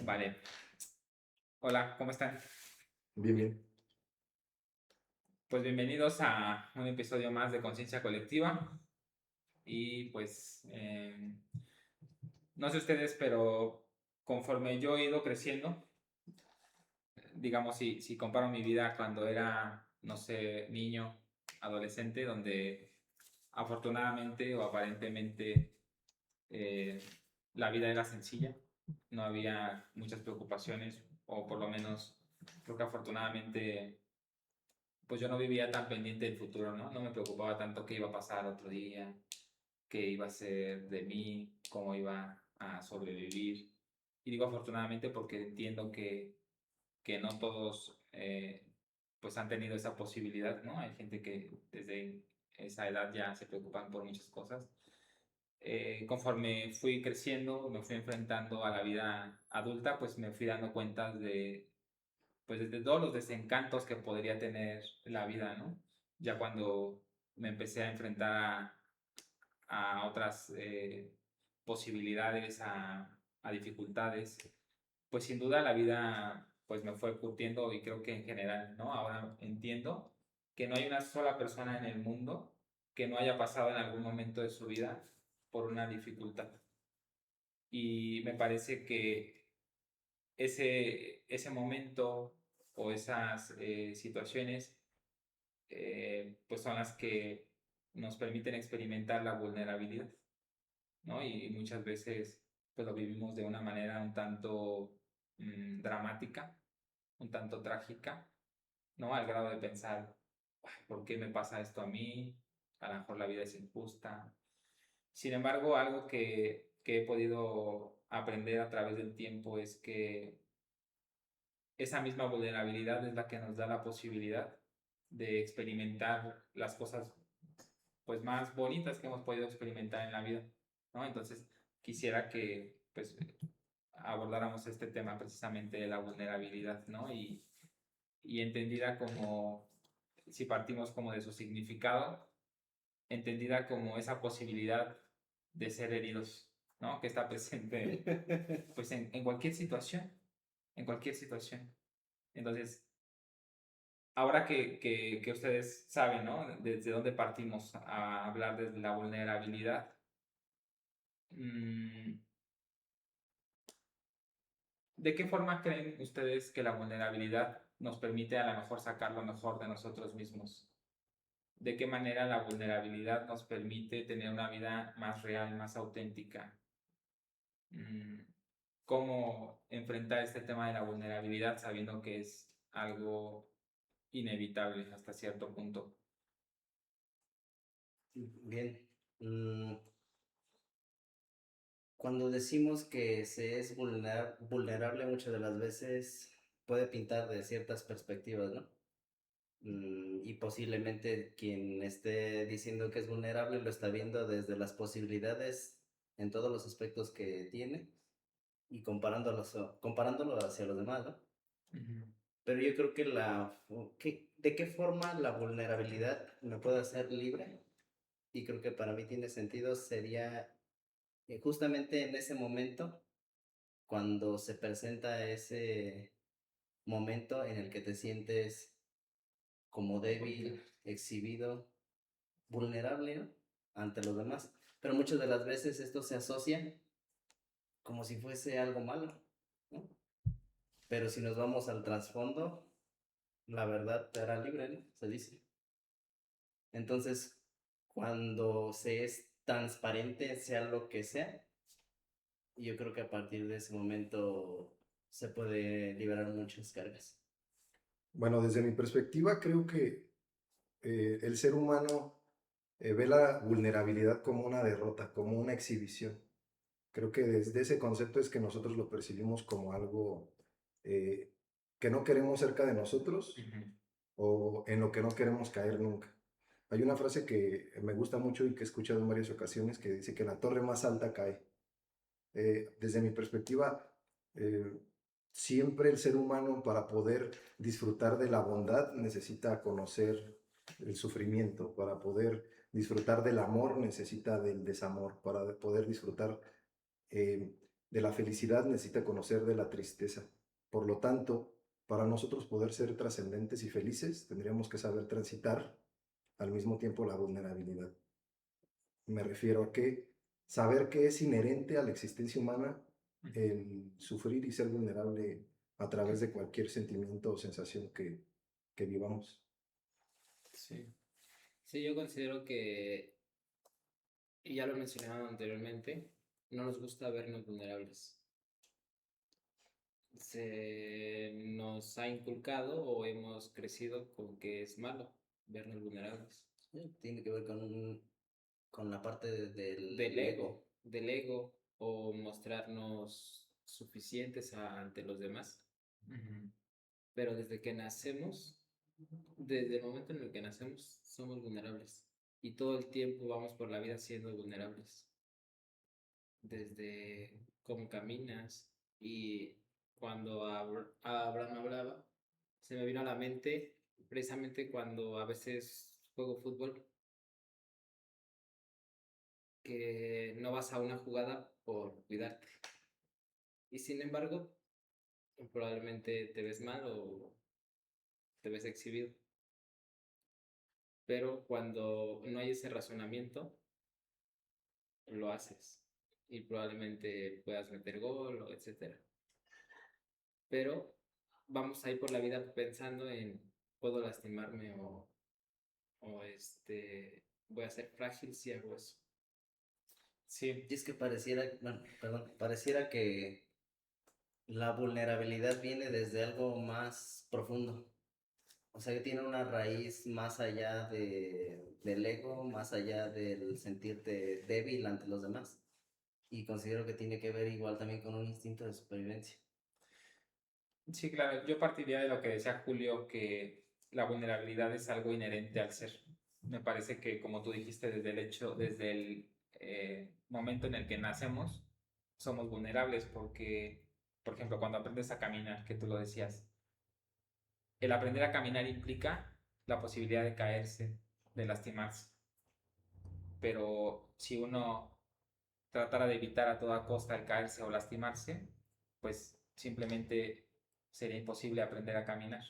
Vale. Hola, ¿cómo están? Bien, bien. Pues bienvenidos a un episodio más de Conciencia Colectiva. Y pues, no sé ustedes, pero conforme yo he ido creciendo, digamos, si comparo mi vida cuando era, no sé, niño, adolescente, donde afortunadamente o aparentemente eh, la vida era sencilla, no había muchas preocupaciones, o por lo menos creo que afortunadamente pues yo no vivía tan pendiente del futuro, ¿no? No me preocupaba tanto qué iba a pasar otro día, qué iba a ser de mí, cómo iba a sobrevivir. Y digo afortunadamente porque entiendo que no todos pues han tenido esa posibilidad, ¿no? Hay gente que desde esa edad ya se preocupan por muchas cosas. Conforme fui creciendo, me fui enfrentando a la vida adulta, pues me fui dando cuenta de pues desde todos los desencantos que podría tener la vida, ¿no? Ya cuando me empecé a enfrentar a otras posibilidades, a dificultades, pues sin duda la vida pues me fue curtiendo y creo que en general, ¿no? Ahora entiendo que no hay una sola persona en el mundo que no haya pasado en algún momento de su vida por una dificultad. Y me parece que ese momento o esas situaciones pues son las que nos permiten experimentar la vulnerabilidad, ¿no? Y muchas veces pues lo vivimos de una manera un tanto dramática, un tanto trágica, ¿no? Al grado de pensar, "Ay, ¿por qué me pasa esto a mí? A lo mejor la vida es injusta". Sin embargo, algo que he podido aprender a través del tiempo es que esa misma vulnerabilidad es la que nos da la posibilidad de experimentar las cosas pues más bonitas que hemos podido experimentar en la vida, ¿no? Entonces, quisiera que pues abordáramos este tema precisamente de la vulnerabilidad, ¿no? Y entendida como, si partimos como de su significado, entendida como esa posibilidad de ser heridos, ¿no? Que está presente pues en cualquier situación, en cualquier situación. Entonces, ahora que ustedes saben, ¿no? Desde dónde partimos a hablar de la vulnerabilidad, mm, ¿de qué forma creen ustedes que la vulnerabilidad nos permite a lo mejor sacar lo mejor de nosotros mismos? ¿De qué manera la vulnerabilidad nos permite tener una vida más real, más auténtica? Mm, ¿Cómo enfrentar este tema de la vulnerabilidad sabiendo que es algo inevitable hasta cierto punto? Bien. Cuando decimos que se es vulnerable muchas de las veces puede pintar de ciertas perspectivas, ¿no? Y posiblemente quien esté diciendo que es vulnerable lo está viendo desde las posibilidades en todos los aspectos que tiene y comparándolo hacia los demás, ¿no? Ujú. Pero yo creo que ¿de qué forma la vulnerabilidad me puede hacer libre? Y creo que para mí tiene sentido, sería justamente en ese momento, cuando se presenta ese momento en el que te sientes como débil, exhibido, vulnerable, ¿no? Ante los demás. Pero muchas de las veces esto se asocia como si fuese algo malo, ¿no? Pero si nos vamos al trasfondo, la verdad te hará libre, ¿no? Se dice. Entonces, cuando se es transparente, sea lo que sea, yo creo que a partir de ese momento se puede liberar muchas cargas. Bueno, desde mi perspectiva, creo que el ser humano ve la vulnerabilidad como una derrota, como una exhibición. Creo que desde ese concepto es que nosotros lo percibimos como algo eh, que no queremos cerca de nosotros Ujú. o en lo que no queremos caer nunca. Hay una frase que me gusta mucho y que he escuchado en varias ocasiones que dice que la torre más alta cae. Desde mi perspectiva, eh, siempre el ser humano para poder disfrutar de la bondad necesita conocer el sufrimiento, para poder disfrutar del amor necesita del desamor, para poder disfrutar de la felicidad necesita conocer de la tristeza. Por lo tanto, para nosotros poder ser trascendentes y felices, tendríamos que saber transitar al mismo tiempo la vulnerabilidad. Me refiero a que saber que es inherente a la existencia humana el sufrir y ser vulnerable a través de cualquier sentimiento o sensación que vivamos. Sí. Sí, yo considero que, y ya lo he mencionado anteriormente, no nos gusta vernos vulnerables. Se nos ha inculcado o hemos crecido con que es malo vernos vulnerables. Tiene que ver con la parte Del ego o mostrarnos suficientes ante los demás. Ujú. Pero desde el momento en el que nacemos, somos vulnerables. Y todo el tiempo vamos por la vida siendo vulnerables. Desde cómo caminas. Y cuando Abraham hablaba, se me vino a la mente precisamente cuando a veces juego fútbol, que no vas a una jugada por cuidarte. Y sin embargo, probablemente te ves mal o te ves exhibido. Pero cuando no hay ese razonamiento, lo haces. Y probablemente puedas meter gol o etcétera. Pero vamos a ir por la vida pensando en puedo lastimarme o voy a ser frágil si hago eso. Sí, Y es que pareciera, bueno, perdón, pareciera que la vulnerabilidad viene desde algo más profundo. O sea, que tiene una raíz más allá del ego, más allá del sentirte débil ante los demás. Y considero que tiene que ver igual también con un instinto de supervivencia. sí, claro. Yo partiría de lo que decía Julio, que la vulnerabilidad es algo inherente al ser. Me parece que, como tú dijiste, desde el momento en el que nacemos, somos vulnerables porque, por ejemplo, cuando aprendes a caminar, que tú lo decías, el aprender a caminar implica la posibilidad de caerse, de lastimarse. Pero si uno tratara de evitar a toda costa el caerse o lastimarse, pues simplemente sería imposible aprender a caminar.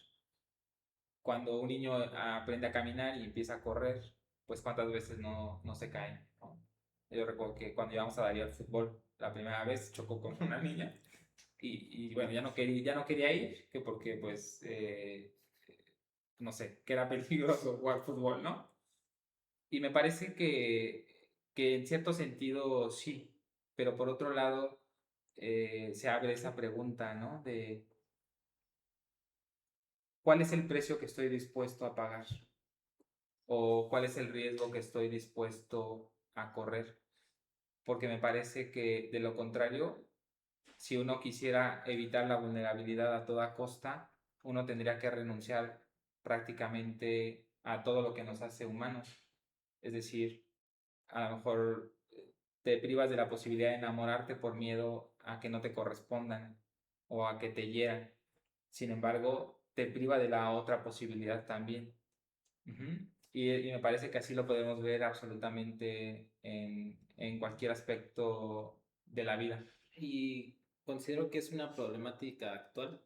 Cuando un niño aprende a caminar y empieza a correr, pues cuántas veces no se cae, ¿no? Yo recuerdo que cuando íbamos a Darío al fútbol, la primera vez chocó con una niña y bueno, ya no quería ir, que porque pues, no sé, que era peligroso jugar fútbol, ¿no? Y me parece que en cierto sentido sí, pero por otro lado se abre esa pregunta, ¿no? De ¿cuál es el precio que estoy dispuesto a pagar? ¿O cuál es el riesgo que estoy dispuesto a correr? Porque me parece que de lo contrario, si uno quisiera evitar la vulnerabilidad a toda costa, uno tendría que renunciar prácticamente a todo lo que nos hace humanos. Es decir, a lo mejor te privas de la posibilidad de enamorarte por miedo a que no te correspondan o a que te hieran. Sin embargo, te priva de la otra posibilidad también. Ujú. Y me parece que así lo podemos ver absolutamente en cualquier aspecto de la vida. Y considero que es una problemática actual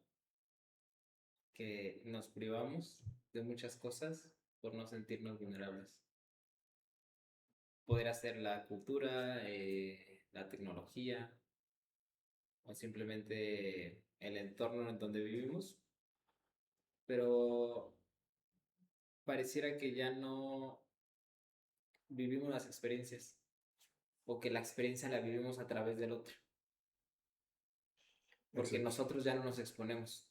que nos privamos de muchas cosas por no sentirnos vulnerables. Poder ser la cultura, la tecnología o simplemente el entorno en donde vivimos, pero pareciera que ya no vivimos las experiencias o que la experiencia la vivimos a través del otro, porque Exacto. nosotros ya no nos exponemos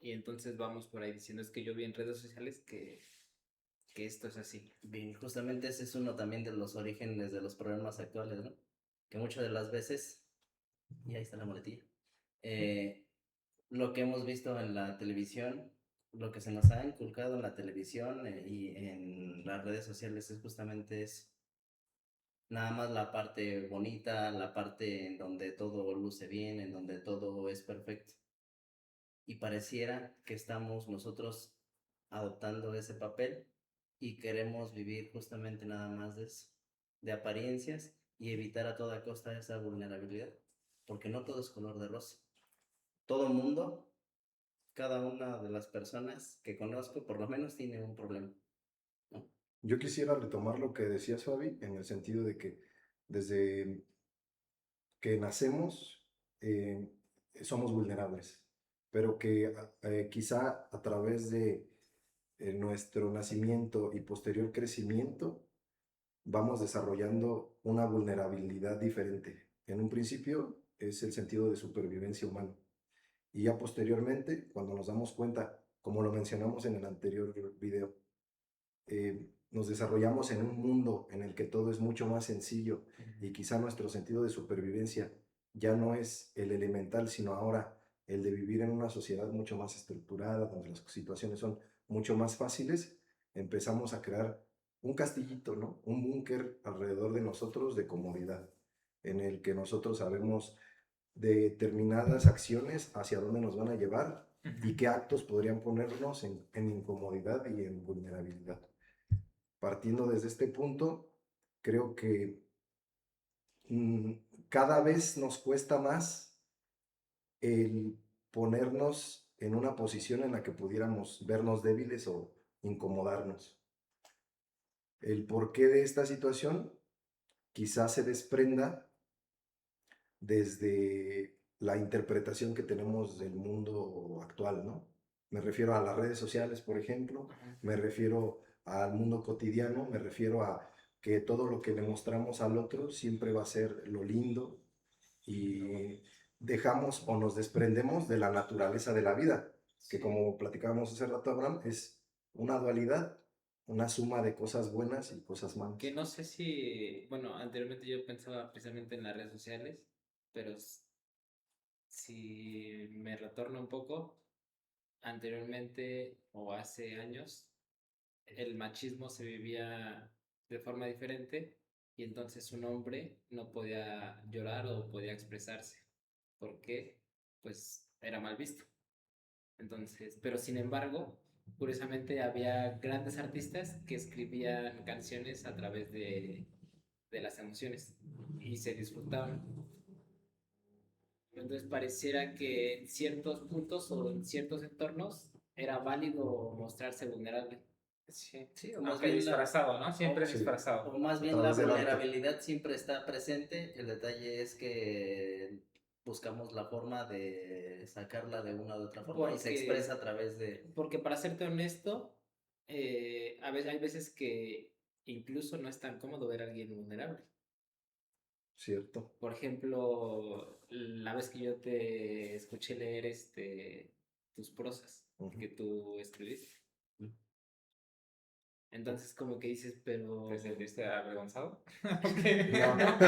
y entonces vamos por ahí diciendo es que yo vi en redes sociales que esto es así. Bien, justamente ese es uno también de los orígenes de los problemas actuales, ¿no? Que muchas de las veces, y ahí está la muletilla, eh, lo que hemos visto en la televisión, lo que se nos ha inculcado en la televisión y en las redes sociales es justamente eso. Nada más la parte bonita, la parte en donde todo luce bien, en donde todo es perfecto. Y pareciera que estamos nosotros adoptando ese papel y queremos vivir justamente nada más de eso, de apariencias y evitar a toda costa esa vulnerabilidad. porque no todo es color de rosa. Todo mundo, cada una de las personas que conozco, por lo menos tiene un problema, ¿no? Yo quisiera retomar lo que decías, Fabi, en el sentido de que desde que nacemos eh, somos vulnerables, pero que quizá a través de nuestro nacimiento y posterior crecimiento vamos desarrollando una vulnerabilidad diferente. En un principio es el sentido de supervivencia humano y ya posteriormente, cuando nos damos cuenta, como lo mencionamos en el anterior video, nos desarrollamos en un mundo en el que todo es mucho más sencillo y quizá nuestro sentido de supervivencia ya no es el elemental, sino ahora el de vivir en una sociedad mucho más estructurada, donde las situaciones son mucho más fáciles, empezamos a crear un castillito, ¿no? Un búnker alrededor de nosotros de comodidad, en el que nosotros sabemos de determinadas acciones hacia dónde nos van a llevar y qué actos podrían ponernos en incomodidad y en vulnerabilidad. Partiendo desde este punto, creo que mm, cada vez nos cuesta más el ponernos en una posición en la que pudiéramos vernos débiles o incomodarnos. El porqué de esta situación quizás se desprenda desde la interpretación que tenemos del mundo actual, ¿no? Me refiero a las redes sociales, por ejemplo, me refiero al mundo cotidiano, me refiero a que todo lo que le mostramos al otro siempre va a ser lo lindo y dejamos o nos desprendemos de la naturaleza de la vida, que como platicábamos hace rato, Abraham, es una dualidad, una suma de cosas buenas y cosas malas. Que no sé si, bueno, anteriormente yo pensaba precisamente en las redes sociales, pero si me retorno un poco, anteriormente o hace años, el machismo se vivía de forma diferente y entonces un hombre no podía llorar o podía expresarse porque pues era mal visto. Entonces, pero sin embargo, curiosamente había grandes artistas que escribían canciones a través de las emociones y se disfrutaban. Entonces pareciera que en ciertos puntos o en ciertos entornos era válido mostrarse vulnerable. Sí, Sí, o más aunque bien disfrazado, ¿no? Siempre Sí. disfrazado. o más A bien la través del arte. vulnerabilidad siempre está presente. El detalle es que buscamos la forma de sacarla de una u otra forma y se expresa a través de... Porque para serte honesto, a veces, hay veces que incluso no es tan cómodo ver a alguien vulnerable. ¿Cierto? Por ejemplo, la vez que yo te escuché leer tus prosas que tú escribiste. Entonces como que dices, pero... ¿Te sentiste avergonzado? No, no,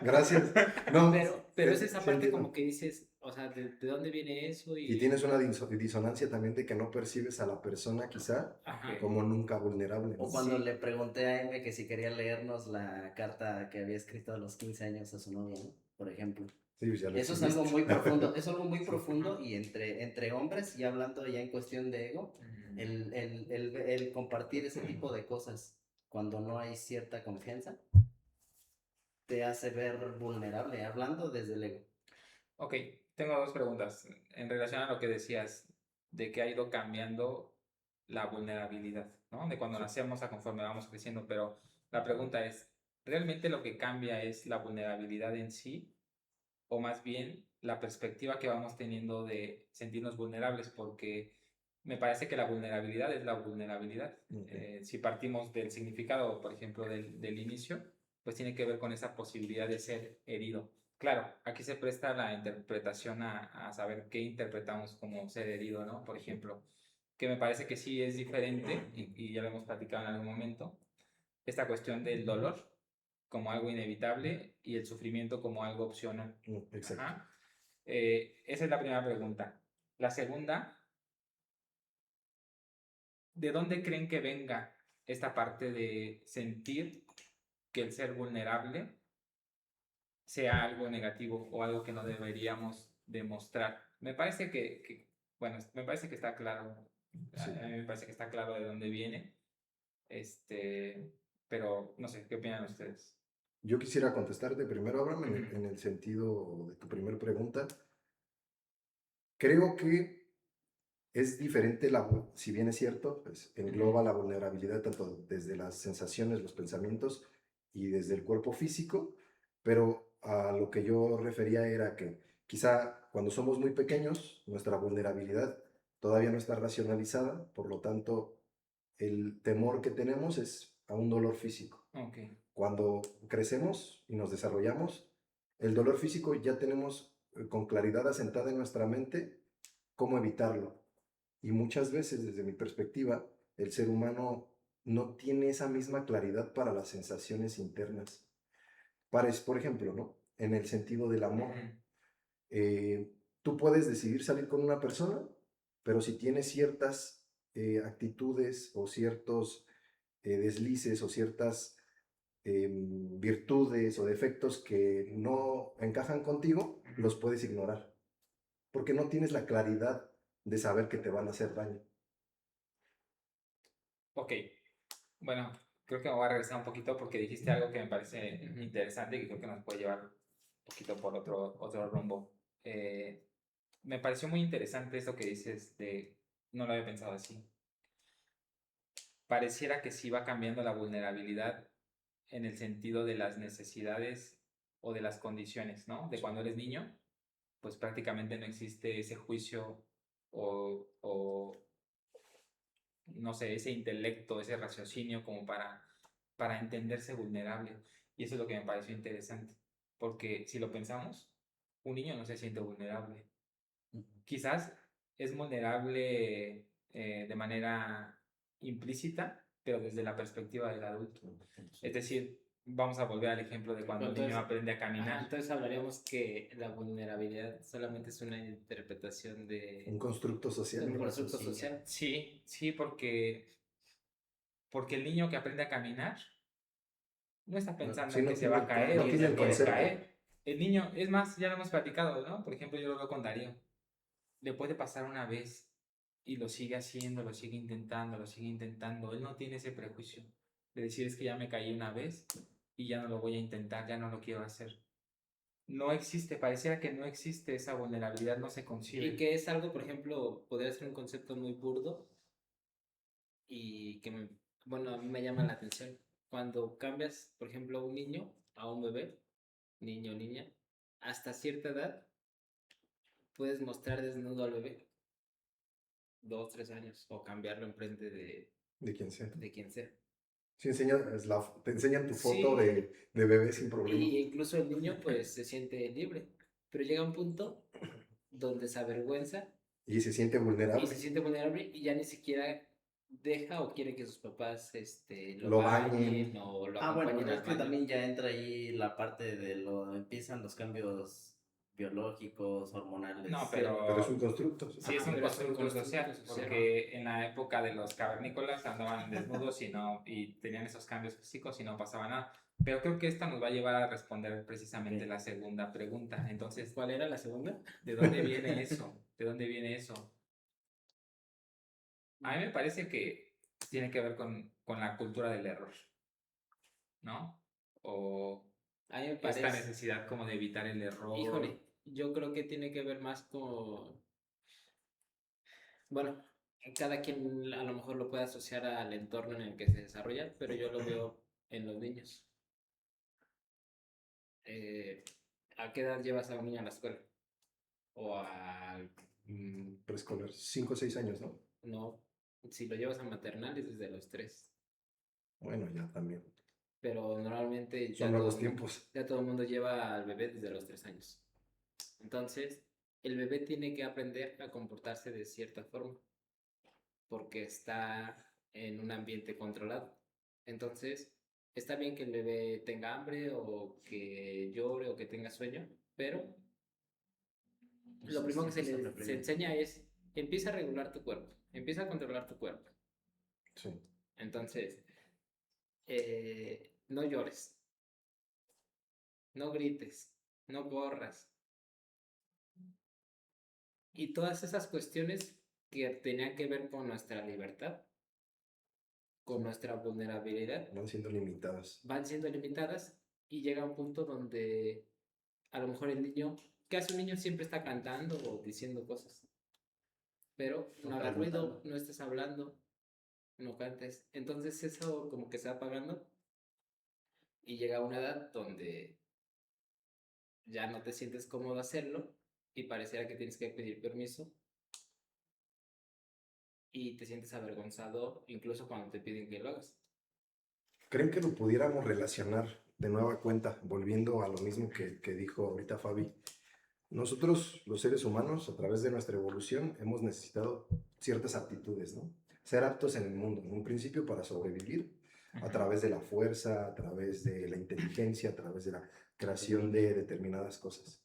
gracias. No, Pero es esa sí parte entiendo. como que dices, o sea, ¿de dónde viene eso? Y tienes una disonancia también de que no percibes a la persona quizá Ajá. como nunca vulnerable, O ¿no? cuando Sí. le pregunté a M que si quería leernos la carta que había escrito a los 15 años a su novia, ¿no? Por ejemplo. Sí, pues ya lo Eso es algo exhibiste. muy profundo, es algo muy Sí. profundo y entre hombres, y hablando ya en cuestión de ego, el compartir ese tipo de cosas cuando no hay cierta confianza te hace ver vulnerable, hablando desde el ego. Ok, tengo dos preguntas en relación a lo que decías de que ha ido cambiando la vulnerabilidad, ¿no? De cuando nacemos a conforme vamos creciendo, pero la pregunta es, ¿realmente lo que cambia es la vulnerabilidad en sí o más bien la perspectiva que vamos teniendo de sentirnos vulnerables? Porque me parece que la vulnerabilidad es la vulnerabilidad. Okay. Si partimos del significado, por ejemplo, del inicio, pues tiene que ver con esa posibilidad de ser herido. Claro, aquí se presta la interpretación a saber qué interpretamos como ser herido, ¿no? Por ejemplo, que me parece que sí es diferente, y ya lo hemos platicado en algún momento, esta cuestión del dolor como algo inevitable y el sufrimiento como algo opcional. Exacto. Ajá. Esa es la primera pregunta. La segunda, ¿de dónde creen que venga esta parte de sentir que el ser vulnerable sea algo negativo o algo que no deberíamos demostrar? Me parece bueno, me parece que está claro. Sí. A mí me parece que está claro de dónde viene. Pero no sé, ¿qué opinan ustedes? Yo quisiera contestarte primero, Abraham, en el sentido de tu primera pregunta. Creo que es diferente, si bien es cierto, pues engloba la vulnerabilidad tanto desde las sensaciones, los pensamientos y desde el cuerpo físico, pero a lo que yo refería era que quizá cuando somos muy pequeños, nuestra vulnerabilidad todavía no está racionalizada, por lo tanto, el temor que tenemos es a un dolor físico. Ok. Cuando crecemos y nos desarrollamos, el dolor físico ya tenemos con claridad asentada en nuestra mente cómo evitarlo. Y muchas veces, desde mi perspectiva, el ser humano no tiene esa misma claridad para las sensaciones internas. Por ejemplo, ¿no? En el sentido del amor. Tú puedes decidir salir con una persona, pero si tienes ciertas actitudes o ciertos deslices o ciertas virtudes o defectos que no encajan contigo, los puedes ignorar, porque no tienes la claridad de saber que te van a hacer daño. Ok, bueno, creo que me voy a regresar un poquito porque dijiste algo que me parece interesante y que creo que nos puede llevar un poquito por otro rumbo. Me pareció muy interesante esto que dices de, no lo había pensado así. Pareciera que sí va cambiando la vulnerabilidad en el sentido de las necesidades o de las condiciones, ¿no? De cuando eres niño, pues prácticamente no existe ese juicio o no sé, ese intelecto, ese raciocinio como para entenderse vulnerable. Y eso es lo que me pareció interesante, porque si lo pensamos, un niño no se siente vulnerable. Quizás es vulnerable de manera implícita, pero desde la perspectiva del adulto. Es decir, vamos a volver al ejemplo de cuando el niño Entonces, aprende a caminar. entonces hablaríamos que la vulnerabilidad solamente es una interpretación Un de constructo social. un Un constructo raciocinio. social. Sí, porque el niño que aprende a caminar no está pensando Sí, en no que se tiene, va a caer no o que tiene se el puede concepto. caer. El niño, es más, ya lo hemos platicado, ¿no? Por ejemplo, yo lo veo con Darío. Le puede pasar una vez y lo sigue haciendo, lo sigue intentando, lo sigue intentando. Él no tiene ese prejuicio de decir es que ya me caí una vez y ya no lo voy a intentar, ya no lo quiero hacer. No existe, pareciera que no existe esa vulnerabilidad, no se Y concibe. que es algo, por ejemplo, podría ser un concepto muy burdo y que, bueno, a mí me llama la atención. Cuando cambias, por ejemplo, un niño a un bebé, niño o niña, hasta cierta edad puedes mostrar desnudo al bebé, 2, 3 años, o cambiarlo enfrente De quien sea. de quien sea. Sí, te enseñan tu foto Sí, de bebé sin problema. y incluso el niño pues se siente libre, pero llega un punto donde se avergüenza Y se siente y vulnerable. se siente vulnerable y ya ni siquiera deja o quiere que sus papás lo Lo bañen. bañen o lo Bueno, acompañen es al que baño. también ya entra ahí la parte de empiezan los cambios biológicos, hormonales. No, Pero es un pero constructo. sí es un Pero es un constructo constructo social, social. porque en la época de los cavernícolas andaban desnudos y tenían esos cambios físicos y no pasaba nada. Pero creo que esta nos va a llevar a responder precisamente Ok. la segunda pregunta. Entonces, ¿Cuál era la segunda? ¿de dónde viene eso? ¿De dónde viene eso? A mí me parece que tiene que ver con la cultura del error, ¿no? O A mí me esta parece, necesidad como de evitar el error. híjole, yo creo que tiene que ver más con, bueno, cada quien a lo mejor lo puede asociar al entorno en el que se desarrolla, pero yo lo veo en los niños. Eh, ¿A qué edad llevas a un niño a la escuela? O al... Preescolar, 5 o 6 años, ¿no? No, si lo llevas a maternal es desde los 3, Bueno, ya también. pero normalmente Son nuevos tiempos. ya todo el mundo lleva al bebé desde los 3 años. Entonces, el bebé tiene que aprender a comportarse de cierta forma porque está en un ambiente controlado. Entonces, está bien que el bebé tenga hambre o que llore o que tenga sueño, pero lo primero que se enseña es, empieza a regular tu cuerpo, empieza a controlar tu cuerpo. Sí. Entonces, no llores, no grites, no corras. Y todas esas cuestiones que tenían que ver con nuestra libertad, con nuestra vulnerabilidad, Van siendo limitadas. van siendo limitadas y llega un punto donde a lo mejor el niño, ¿qué hace un niño? Siempre está cantando o diciendo cosas, pero O no hagas ruido, preguntando. no estés hablando, no cantes. Entonces eso como que se va apagando y llega a una edad donde ya no te sientes cómodo hacerlo y pareciera que tienes que pedir permiso y te sientes avergonzado incluso cuando te piden que lo hagas. ¿Creen que lo pudiéramos relacionar de nueva cuenta, volviendo a lo mismo que dijo ahorita Fabi? Nosotros, los seres humanos, a través de nuestra evolución, hemos necesitado ciertas aptitudes, ¿no? Ser aptos en el mundo, en un principio para sobrevivir, a través de la fuerza, a través de la inteligencia, a través de la creación de determinadas cosas.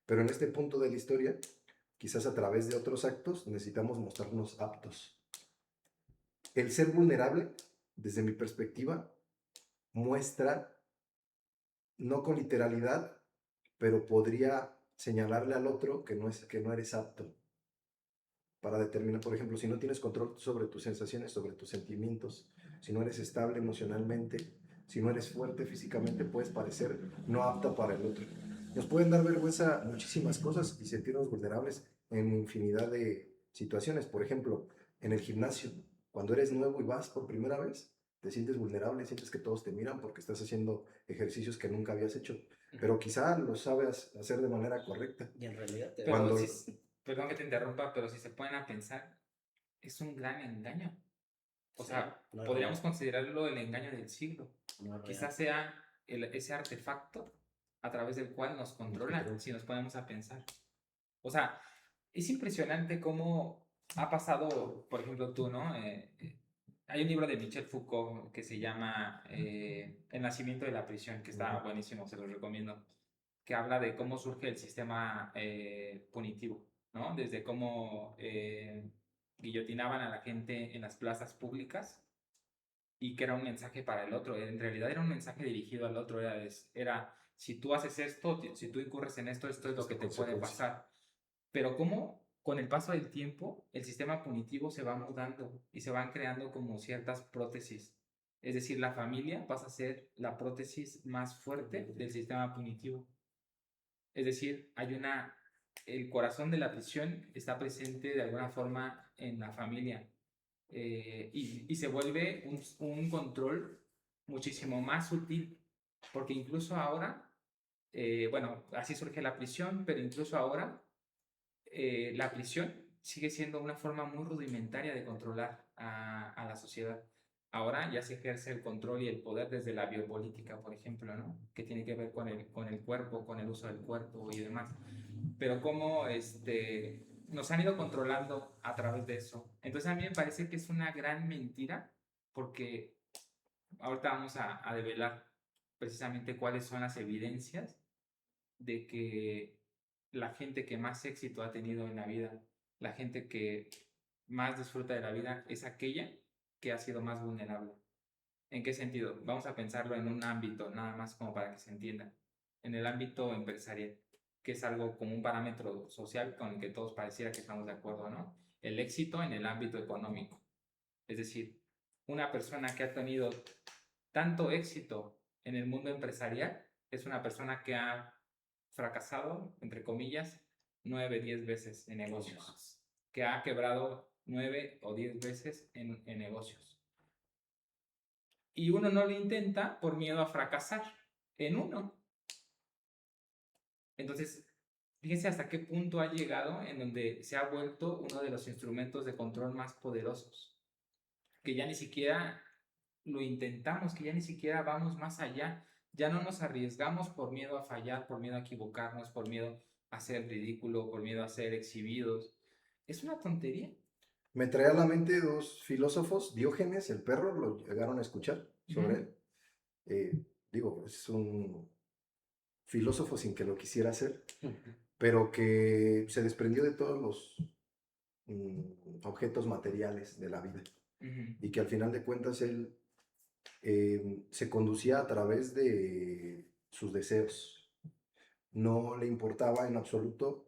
Pero en este punto de la historia, quizás a través de otros actos, necesitamos mostrarnos aptos. El ser vulnerable, desde mi perspectiva, muestra, no con literalidad, pero podría señalarle al otro que no eres apto para determinar, por ejemplo, si no tienes control sobre tus sensaciones, sobre tus sentimientos, si no eres estable emocionalmente, si no eres fuerte físicamente, puedes parecer no apta para el otro. Nos pueden dar vergüenza muchísimas cosas y sentirnos vulnerables en infinidad de situaciones. Por ejemplo, en el gimnasio, cuando eres nuevo y vas por primera vez, te sientes vulnerable, sientes que todos te miran porque estás haciendo ejercicios que nunca habías hecho, pero quizá lo sabes hacer de manera correcta. Y en realidad te Pero Cuando perdón que te interrumpa, pero si se ponen a pensar, es un gran engaño. O Sí, sea, no es podríamos real, considerarlo el engaño del siglo. no es real. Quizás sea ese artefacto a través del cual nos controlan, si nos ponemos a pensar. O sea, es impresionante cómo ha pasado, por ejemplo, tú, ¿no? Hay un libro de Michel Foucault que se llama El nacimiento de la prisión, que está buenísimo, se los recomiendo, que habla de cómo surge el sistema punitivo, ¿no? Desde cómo guillotinaban a la gente en las plazas públicas y que era un mensaje para el otro. En realidad era un mensaje dirigido al otro. Era si tú haces esto, si tú incurres en esto, esto es lo que te puede pasar. Pero cómo con el paso del tiempo el sistema punitivo se va mudando y se van creando como ciertas prótesis. Es decir, la familia pasa a ser la prótesis más fuerte del sistema punitivo. Es decir, el corazón de la prisión está presente de alguna forma en la familia y se vuelve un control muchísimo más sutil, porque incluso ahora, bueno, así surge la prisión, pero incluso ahora la prisión sigue siendo una forma muy rudimentaria de controlar a la sociedad. Ahora ya se ejerce el control y el poder desde la biopolítica, por ejemplo, ¿no? Que tiene que ver con el cuerpo, con el uso del cuerpo y demás. Pero cómo nos han ido controlando a través de eso. Entonces a mí me parece que es una gran mentira porque ahorita vamos a develar precisamente cuáles son las evidencias de que la gente que más éxito ha tenido en la vida, la gente que más disfruta de la vida, es aquella que ha sido más vulnerable. ¿En qué sentido? Vamos a pensarlo en un ámbito, nada más como para que se entienda. En el ámbito empresarial, que es algo como un parámetro social con el que todos pareciera que estamos de acuerdo, ¿no? El éxito en el ámbito económico. Es decir, una persona que ha tenido tanto éxito en el mundo empresarial es una persona que ha fracasado, entre comillas, 9, 10 veces en negocios, que ha quebrado 9 o 10 veces en negocios. Y uno no lo intenta por miedo a fracasar en uno. Entonces, fíjense hasta qué punto ha llegado en donde se ha vuelto uno de los instrumentos de control más poderosos, que ya ni siquiera lo intentamos, que ya ni siquiera vamos más allá, ya no nos arriesgamos por miedo a fallar, por miedo a equivocarnos, por miedo a ser ridículo, por miedo a ser exhibidos. Es una tontería. me trae a la mente dos filósofos, Diógenes, el perro, lo llegaron a escuchar sobre él. Digo, es un filósofo sin que lo quisiera hacer, pero que se desprendió de todos los objetos materiales de la vida y que al final de cuentas él se conducía a través de sus deseos. No le importaba en absoluto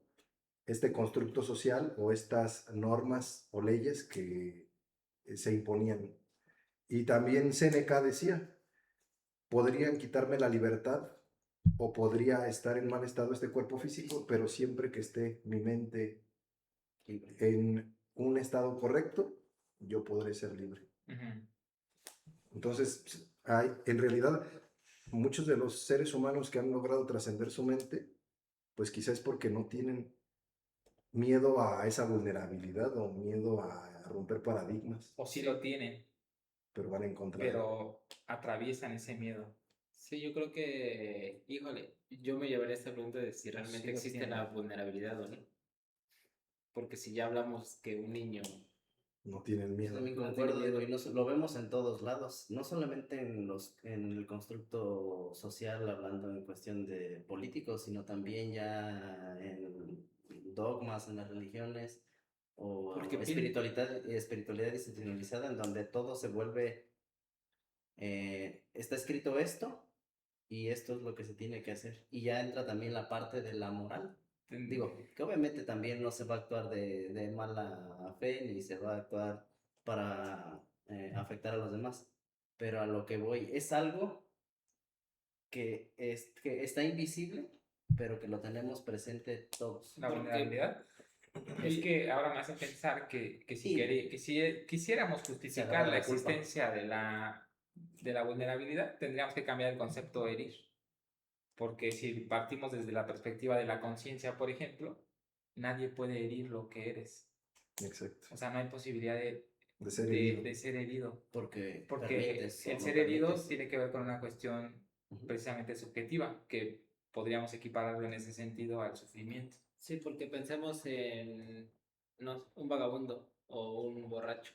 este constructo social o estas normas o leyes que se imponían. Y también Séneca decía, podrían quitarme la libertad o podría estar en mal estado este cuerpo físico, pero siempre que esté mi mente Libre. en un estado correcto, yo podré ser libre. Ujú. Entonces, en realidad, muchos de los seres humanos que han logrado trascender su mente, pues quizás es porque no tienen miedo a esa vulnerabilidad o miedo a romper paradigmas, O sí lo tienen, pero van en contra de... pero atraviesan ese miedo. Sí, yo creo que, híjole, yo me llevaría esta pregunta de si realmente Sí lo existe tienen. la vulnerabilidad o no. Porque si ya hablamos que un niño No tienen Yo miedo. también No tiene concuerdo, digo, miedo. y lo vemos en todos lados, no solamente en el constructo social, hablando en cuestión de políticos, sino también ya en dogmas, en las religiones, Porque o pin- espiritualidad institucionalizada, en donde todo se vuelve, está escrito esto, y esto es lo que se tiene que hacer. Y ya entra también la parte de la moral. Digo, que obviamente también no se va a actuar de mala fe ni se va a actuar para afectar a los demás. Pero a lo que voy, es algo que está invisible, pero que lo tenemos presente todos. La Porque vulnerabilidad es pi- que ahora me hace pensar que Sí, que si quisiéramos se justificar agarra la la culpa. existencia de la vulnerabilidad, tendríamos que cambiar el concepto de herir. Porque si partimos desde la perspectiva de la conciencia, por ejemplo, nadie puede herir lo que eres. Exacto. O sea, no hay posibilidad De ser herido. de ser herido. Porque Porque permites o el no ser herido permites. tiene que ver con una cuestión Ujú. precisamente subjetiva, que podríamos equipararlo en ese sentido al sufrimiento. sí, porque pensemos en no, un vagabundo o un borracho.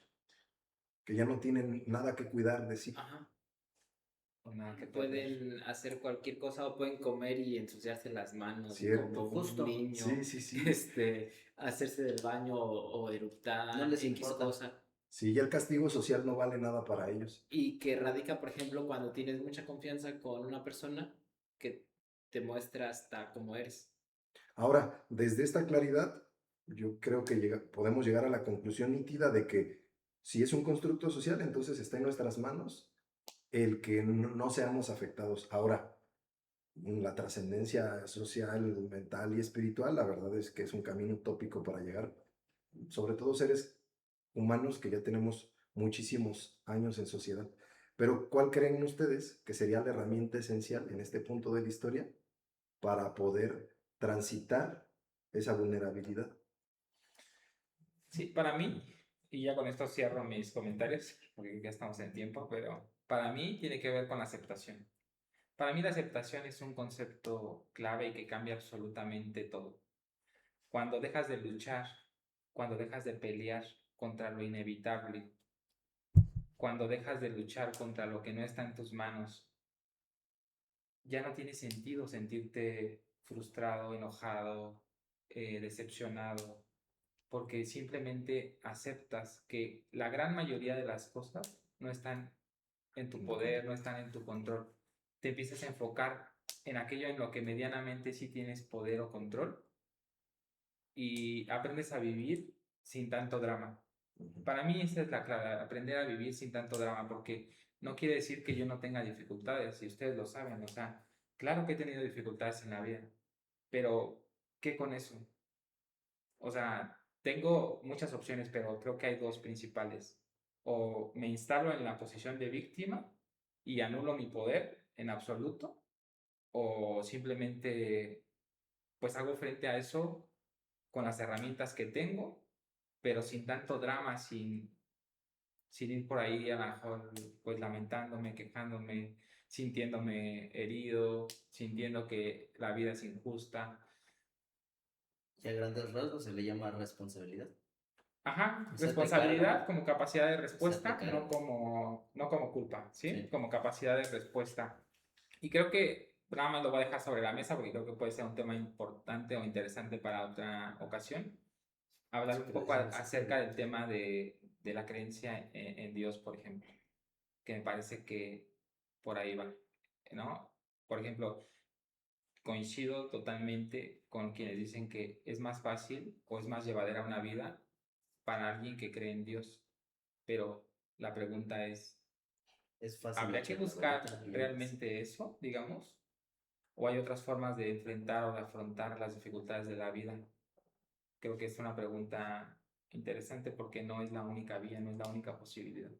Que ya no tienen nada que cuidar de sí. Ajá. O nada que perder. Pueden hacer cualquier cosa o pueden comer y ensuciarse las manos Cierto. como un Justo. niño, Sí, sí, sí. hacerse del baño o No eructar les X importa. cosa. Sí, ya el castigo social no vale nada para ellos. Y que radica, por ejemplo, cuando tienes mucha confianza con una persona que te muestra hasta cómo eres. Ahora, desde esta claridad, yo creo que podemos llegar a la conclusión nítida de que si es un constructo social, entonces está en nuestras manos el que no seamos afectados. Ahora, la trascendencia social, mental y espiritual, la verdad es que es un camino utópico para llegar, sobre todo seres humanos que ya tenemos muchísimos años en sociedad. Pero, ¿cuál creen ustedes que sería la herramienta esencial en este punto de la historia para poder transitar esa vulnerabilidad? Sí, para mí, y ya con esto cierro mis comentarios, porque ya estamos en tiempo, pero para mí tiene que ver con la aceptación. Para mí la aceptación es un concepto clave y que cambia absolutamente todo. Cuando dejas de luchar, cuando dejas de pelear contra lo inevitable, cuando dejas de luchar contra lo que no está en tus manos, ya no tiene sentido sentirte frustrado, enojado, decepcionado, porque simplemente aceptas que la gran mayoría de las cosas no están en tu poder, no están en tu control. Te empiezas a enfocar en aquello en lo que medianamente sí tienes poder o control y aprendes a vivir sin tanto drama. Para mí esa es la clave, aprender a vivir sin tanto drama, porque no quiere decir que yo no tenga dificultades, y ustedes lo saben, o sea, claro que he tenido dificultades en la vida, pero ¿qué con eso? O sea, tengo muchas opciones, pero creo que hay dos principales. O me instalo en la posición de víctima y anulo mi poder en absoluto, o simplemente pues hago frente a eso con las herramientas que tengo, pero sin tanto drama, sin ir por ahí a lo mejor pues lamentándome, quejándome, sintiéndome herido, sintiendo que la vida es injusta. Y a grandes rasgos se le llama responsabilidad. Ajá, Hacerte cargo, responsabilidad como capacidad de hacerte respuesta, cargo. no como culpa, ¿sí? Sí. Como capacidad de respuesta. Y creo que nada más lo voy a dejar sobre la mesa porque creo que puede ser un tema importante o interesante para otra ocasión. Hablar un poco acerca del tema de la creencia en Dios, por ejemplo, que me parece que por ahí va, ¿no? Por ejemplo, coincido totalmente con quienes dicen que es más fácil o es más llevadera una vida para alguien que cree en Dios. Pero la pregunta es, Es fácil. ¿Habría que buscar realmente eso, digamos? ¿O hay otras formas de enfrentar o de afrontar las dificultades de la vida? Creo que es una pregunta interesante porque no es la única vía, no es la única posibilidad.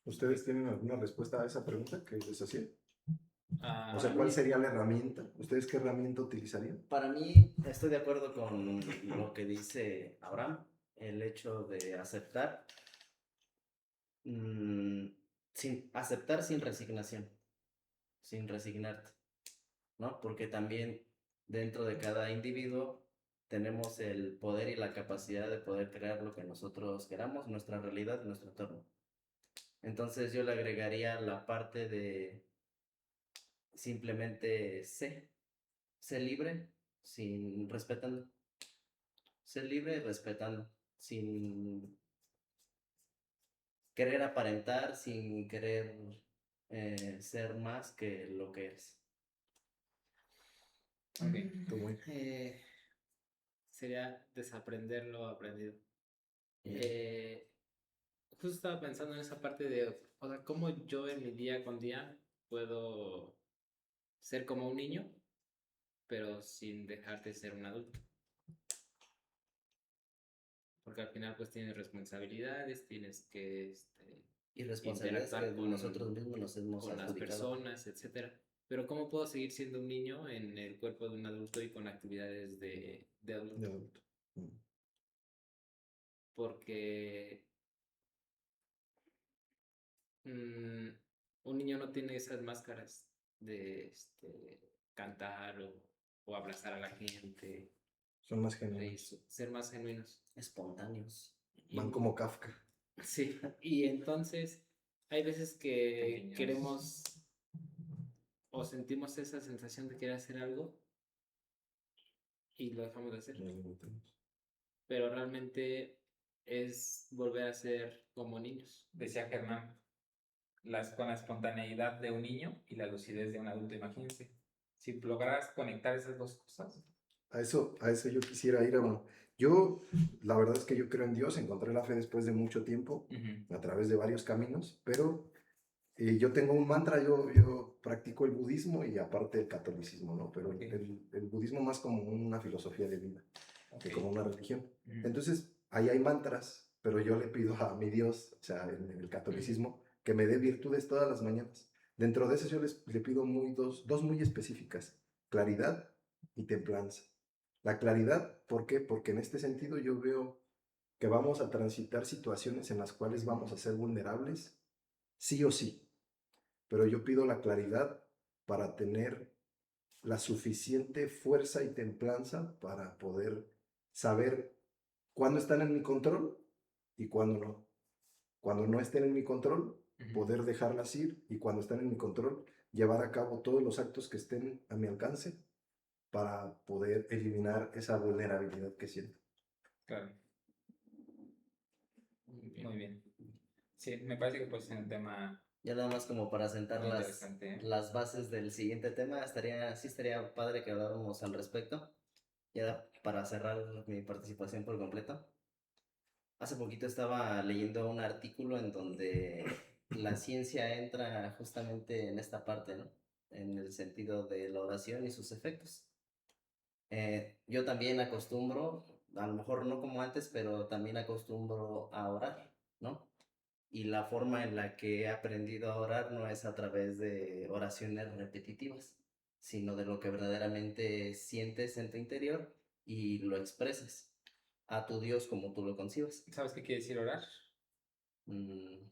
¿Ustedes tienen alguna respuesta a esa pregunta que les hacía? O sea, Para ¿cuál mí- sería la herramienta? ¿Ustedes qué herramienta utilizarían? Para mí, estoy de acuerdo con lo que dice Abraham, el hecho de aceptar, mm, sin aceptar sin resignación, sin resignarte, ¿no? Porque también dentro de cada individuo tenemos el poder y la capacidad de poder crear lo que nosotros queramos, nuestra realidad, nuestro entorno. Entonces yo le agregaría la parte de simplemente sé libre sin respetando. Ser libre y respetando, sin querer aparentar, sin querer ser más que lo que eres. Ok. Tú, muy. Sería desaprender lo aprendido. Bien. Justo estaba pensando en esa parte de, o sea, cómo yo en mi día con día puedo ser como un niño, pero sin dejar de ser un adulto. Porque al final pues tienes responsabilidades, tienes que Y responsabilidades que interactuar nosotros mismos nos hemos con las adjudicado. personas, etcétera. Pero ¿cómo puedo seguir siendo un niño en el cuerpo de un adulto y con actividades de De adulto? adulto. Porque mm, un niño no tiene esas máscaras de cantar o abrazar a la gente, Son más de genuinos. ser más genuinos. Espontáneos. Van Y- como Kafka. Sí, y entonces hay veces que Pequeños. queremos o sentimos esa sensación de querer hacer algo y lo dejamos de hacer, Nos limitamos. pero realmente es volver a ser como niños. Decía Germán, con la espontaneidad de un niño y la lucidez de un adulto, imagínense. Si lograras conectar esas dos cosas. A eso yo quisiera ir, hermano. Yo, la verdad es que yo creo en Dios, encontré la fe después de mucho tiempo, a través de varios caminos, pero yo tengo un mantra, yo practico el budismo y aparte el catolicismo, ¿no? Pero Ok. el budismo más como una filosofía de vida que Ok. como una religión. Ujú. Entonces, ahí hay mantras, pero yo le pido a mi Dios, o sea, en el catolicismo, que me dé virtudes todas las mañanas. Dentro de eso yo le pido dos muy específicas, claridad y templanza. La claridad, ¿por qué? Porque en este sentido yo veo que vamos a transitar situaciones en las cuales vamos a ser vulnerables, sí o sí. Pero yo pido la claridad para tener la suficiente fuerza y templanza para poder saber cuándo están en mi control y cuándo no. Cuando no estén en mi control, poder dejarlas ir, y cuando están en mi control, llevar a cabo todos los actos que estén a mi alcance para poder eliminar esa vulnerabilidad que siento. Claro, Muy bien. muy bien. Sí, me parece que puede ser un tema Ya nada más como para sentar muy interesante, ¿eh? las bases del siguiente tema, sí estaría padre que habláramos al respecto. Ya para cerrar mi participación por completo. Hace poquito estaba leyendo un artículo en donde la ciencia entra justamente en esta parte, ¿no? En el sentido de la oración y sus efectos. Yo también acostumbro, a lo mejor no como antes, pero también acostumbro a orar, ¿no? Y la forma en la que he aprendido a orar no es a través de oraciones repetitivas, sino de lo que verdaderamente sientes en tu interior y lo expresas a tu Dios como tú lo concibes. ¿Sabes qué quiere decir orar? Mm,